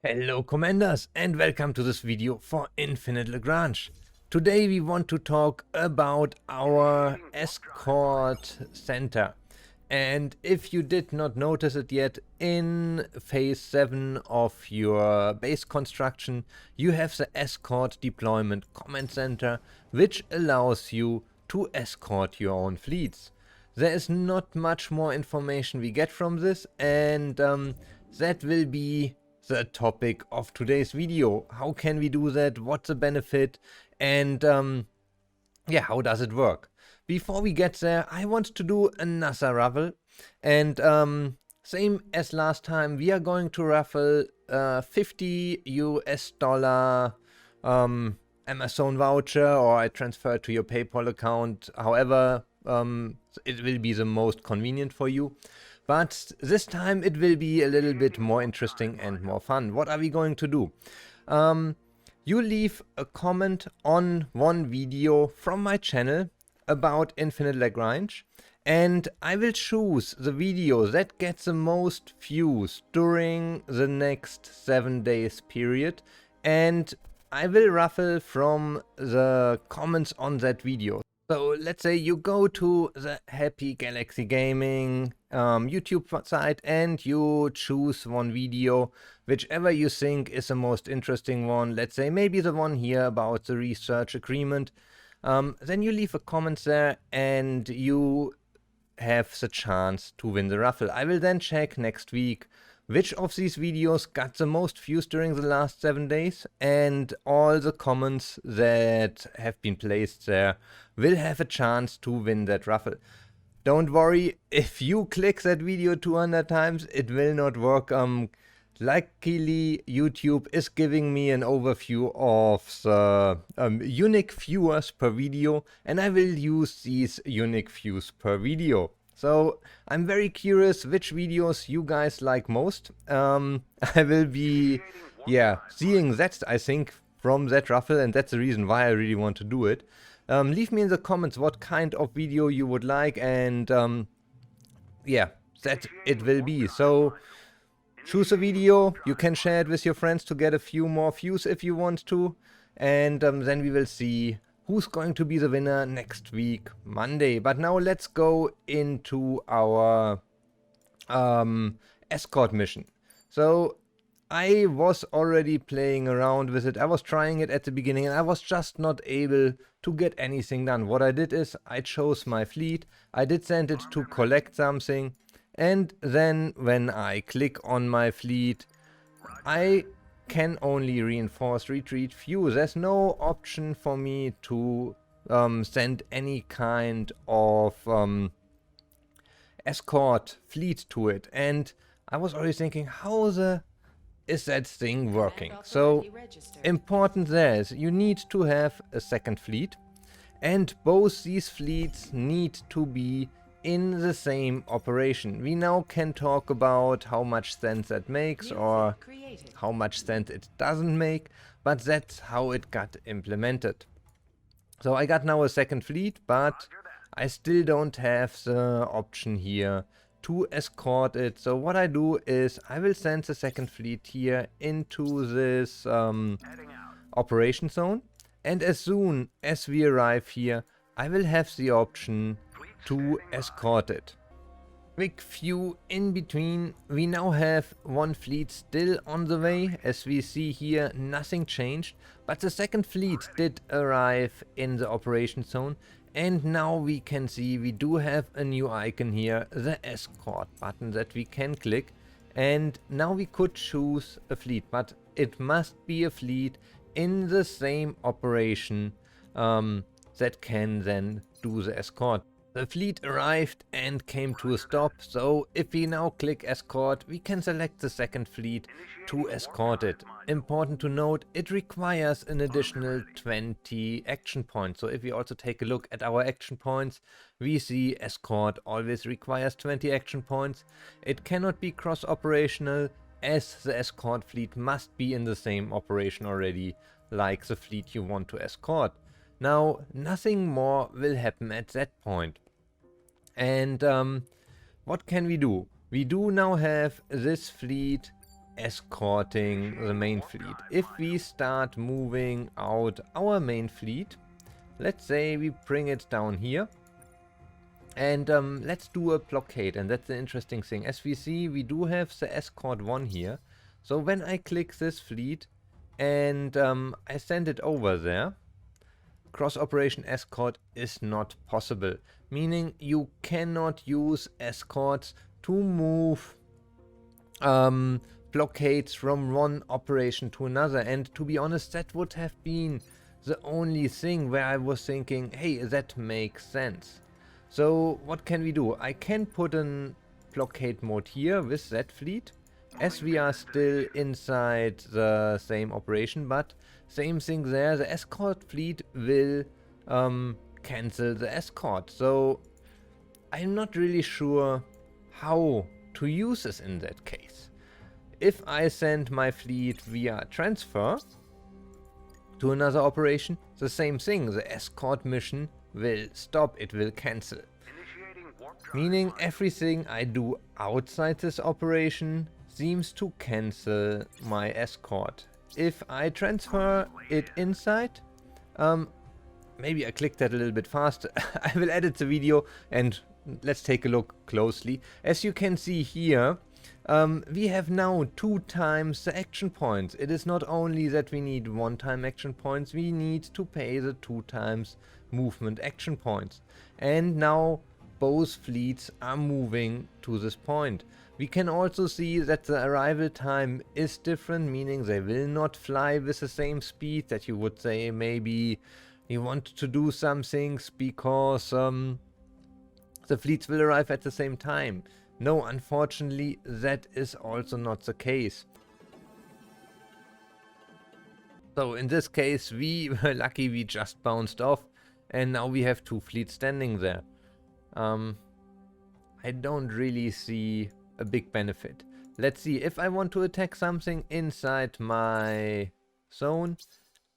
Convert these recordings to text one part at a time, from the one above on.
Hello Commanders and welcome to this video for Infinite Lagrange. Today we want to talk about our Escort center. And if you did not notice it yet, in phase 7 of your base construction you have the Escort deployment command center, which allows you to escort your own fleets. There is not much more information we get from this, and that will be the topic of today's video. How can we do that? What's the benefit? And yeah, how does it work? Before we get there, I want to do another raffle, and same as last time, we are going to raffle $50 Amazon voucher, or I transfer it to your PayPal account. However, it will be the most convenient for you. But this time it will be a little bit more interesting and more fun. What are we going to do? You leave a comment on one video from my channel about Infinite Lagrange, and I will choose the video that gets the most views during the next 7 days period, and I will raffle from the comments on that video. So let's say you go to the Happy Galaxy Gaming YouTube site and you choose one video, whichever you think is the most interesting one. Let's say maybe the one here about the research agreement. Then you leave a comment there and you have the chance to win the raffle. I will then check next week which of these videos got the most views during the last 7 days, and all the comments that have been placed there will have a chance to win that raffle. Don't worry, if you click that video 200 times, it will not work. Luckily, YouTube is giving me an overview of the unique viewers per video, and I will use these unique views per video. So I'm very curious which videos you guys like most. I will be, seeing that, I think, from that raffle, and that's the reason why I really want to do it. Leave me in the comments what kind of video you would like, and that it will be. So choose a video, you can share it with your friends to get a few more views if you want to, and then we will see who's going to be the winner next week, Monday. But now let's go into our escort mission. So I was already playing around with it. I was trying it at the beginning and I was just not able to get anything done. What I did is I chose my fleet. I did send it to collect something, and then when I click on my fleet, I can only reinforce retreat few. There's no option for me to send any kind of escort fleet to it, and I was already thinking, how is that thing working? So important there is you need to have a second fleet, and both these fleets need to be in the same operation. We now can talk about how much sense that makes or how much sense it doesn't make, but that's how it got implemented. So I got now a second fleet, but I still don't have the option here to escort it. So what I do is I will send the second fleet here into this operation zone, and as soon as we arrive here, I will have the option to escort it. Quick few in between, we now have one fleet still on the way. As we see here, nothing changed, but the second fleet did arrive in the operation zone, and now we can see we do have a new icon here, the escort button that we can click, and now we could choose a fleet, but it must be a fleet in the same operation that can then do the escort. The fleet arrived and came to a stop, so if we now click escort, we can select the second fleet to escort it. Important to note, it requires an additional 20 action points. So if we also take a look at our action points, we see escort always requires 20 action points. It cannot be cross-operational, as the escort fleet must be in the same operation already, like the fleet you want to escort. Now, nothing more will happen at that point. And what can we do? We do now have this fleet escorting the main fleet. If we start moving out our main fleet, let's say we bring it down here, and let's do a blockade. And that's the interesting thing. As we see, we do have the Escort 1 here. So when I click this fleet and I send it over there, cross operation escort is not possible, meaning you cannot use escorts to move blockades from one operation to another. And to be honest, that would have been the only thing where I was thinking, hey, that makes sense. So what can we do? I can put a blockade mode here with that fleet, as we are still inside the same operation, but same thing there, the escort fleet will cancel the escort. So I'm not really sure how to use this in that case. If I send my fleet via transfer to another operation, the same thing, the escort mission will stop, it will cancel. Meaning everything I do outside this operation seems to cancel my escort. If I transfer it inside, maybe I click that a little bit faster. I will edit the video and let's take a look closely. As you can see here, we have now 2 times the action points. It is not only that we need 1 time action points, we need to pay the 2 times movement action points. And now both fleets are moving to this point. We can also see that the arrival time is different, meaning they will not fly with the same speed that you would say maybe you want to do some things because the fleets will arrive at the same time. No, unfortunately, that is also not the case. So in this case, we were lucky we just bounced off, and now we have 2 fleets standing there. I don't really see a big benefit. Let's see, if I want to attack something inside my zone,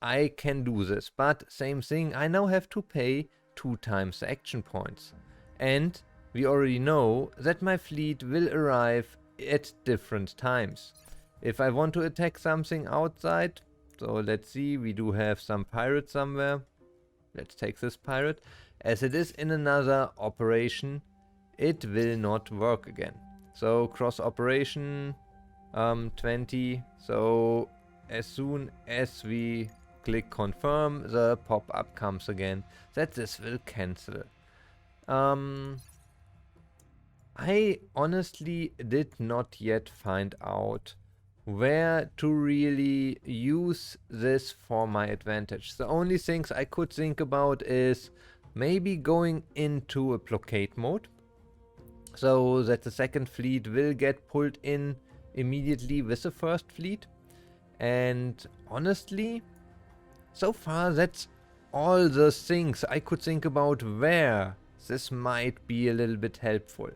I can do this, but same thing, I now have to pay 2 times the action points. And we already know that my fleet will arrive at different times. If I want to attack something outside, so let's see, we do have some pirate somewhere. Let's take this pirate. As it is in another operation, it will not work again. So cross operation 20. So as soon as we click confirm, the pop-up comes again that this will cancel. I honestly did not yet find out where to really use this for my advantage. The only things I could think about is maybe going into a blockade mode, so that the second fleet will get pulled in immediately with the first fleet. And honestly, so far that's all the things I could think about where this might be a little bit helpful.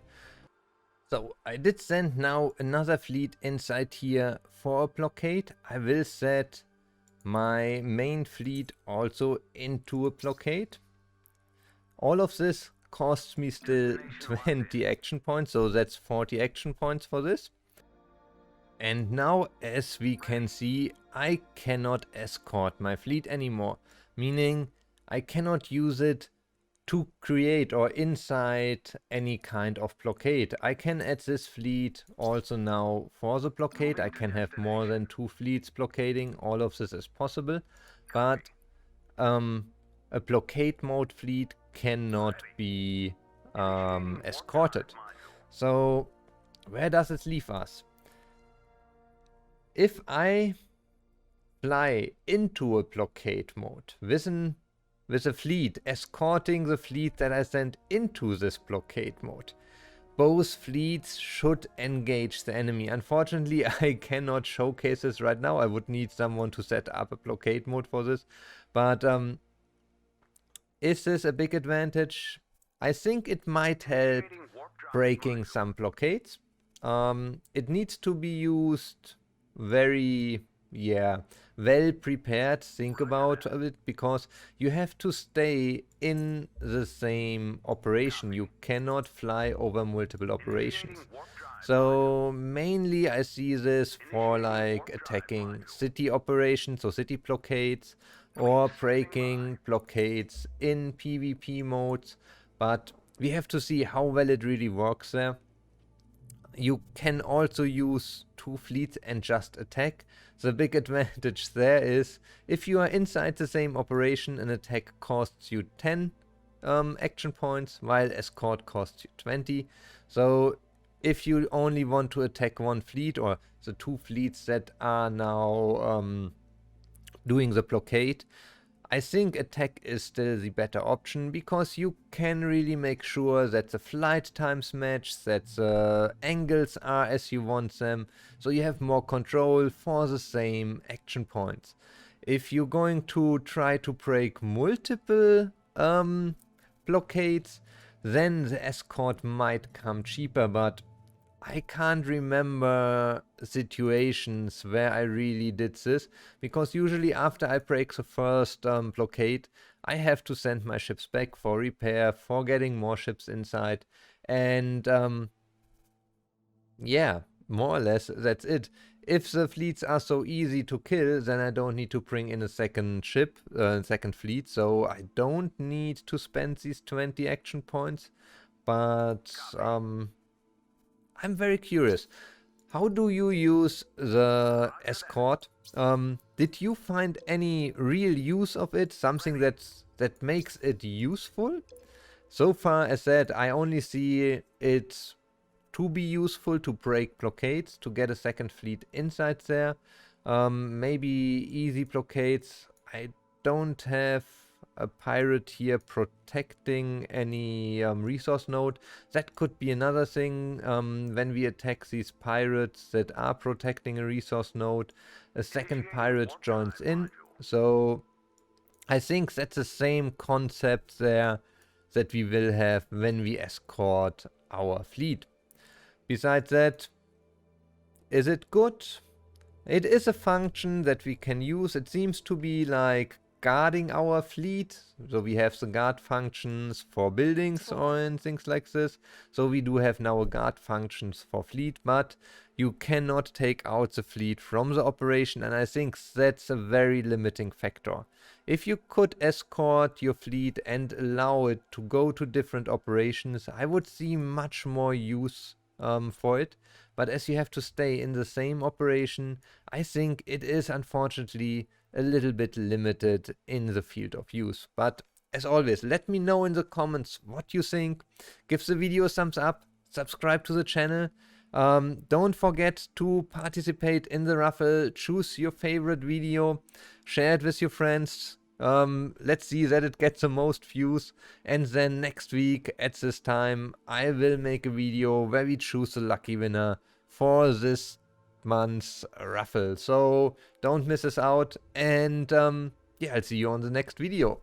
So I did send now another fleet inside here for a blockade. I will set my main fleet also into a blockade. All of this costs me still 20 action points, so that's 40 action points for this. And now, as we can see, I cannot escort my fleet anymore, meaning I cannot use it to create or inside any kind of blockade. I can add this fleet also now for the blockade. I can have more than 2 fleets blockading. All of this is possible, but a blockade mode fleet cannot be escorted. So where does it leave us? If I fly into a blockade mode with a fleet, escorting the fleet that I sent into this blockade mode, both fleets should engage the enemy. Unfortunately, I cannot showcase this right now. I would need someone to set up a blockade mode for this. But is this a big advantage? I think it might help breaking some blockades. It needs to be used very, well prepared. Think about it, because you have to stay in the same operation. You cannot fly over multiple operations. So mainly I see this for like attacking city operations, so city blockades, or breaking blockades in PvP modes, but we have to see how well it really works there. You can also use 2 fleets and just attack. The big advantage there is if you are inside the same operation, an attack costs you 10 action points, while escort costs you 20. So if you only want to attack 1 fleet, or the 2 fleets that are now doing the blockade, I think attack is still the better option, because you can really make sure that the flight times match, that the angles are as you want them, so you have more control for the same action points. If you're going to try to break multiple blockades, then the escort might come cheaper, but I can't remember situations where I really did this, because usually after I break the first blockade, I have to send my ships back for repair, for getting more ships inside, and yeah, more or less that's it. If the fleets are so easy to kill, then I don't need to bring in a second ship, second fleet, so I don't need to spend these 20 action points, but I'm very curious. How do you use the escort? Did you find any real use of it? Something that makes it useful? So far, as said, I only see it to be useful to break blockades, to get a second fleet inside there. Maybe easy blockades. I don't have a pirate here protecting any resource node. That could be another thing. When we attack these pirates that are protecting a resource node, a second pirate joins in. So I think that's the same concept there that we will have when we escort our fleet. Besides that, is it good? It is a function that we can use. It seems to be like guarding our fleet. So we have the guard functions for buildings and things like this. So we do have now a guard functions for fleet, but you cannot take out the fleet from the operation, and I think that's a very limiting factor. If you could escort your fleet and allow it to go to different operations, I would see much more use for it. But as you have to stay in the same operation, I think it is unfortunately a little bit limited in the field of use. But as always, let me know in the comments what you think. Give the video a thumbs up, subscribe to the channel. Don't forget to participate in the raffle, choose your favorite video, share it with your friends. Let's see that it gets the most views, and then next week at this time I will make a video where we choose the lucky winner for this month's raffle. So don't miss us out, and yeah, I'll see you on the next video.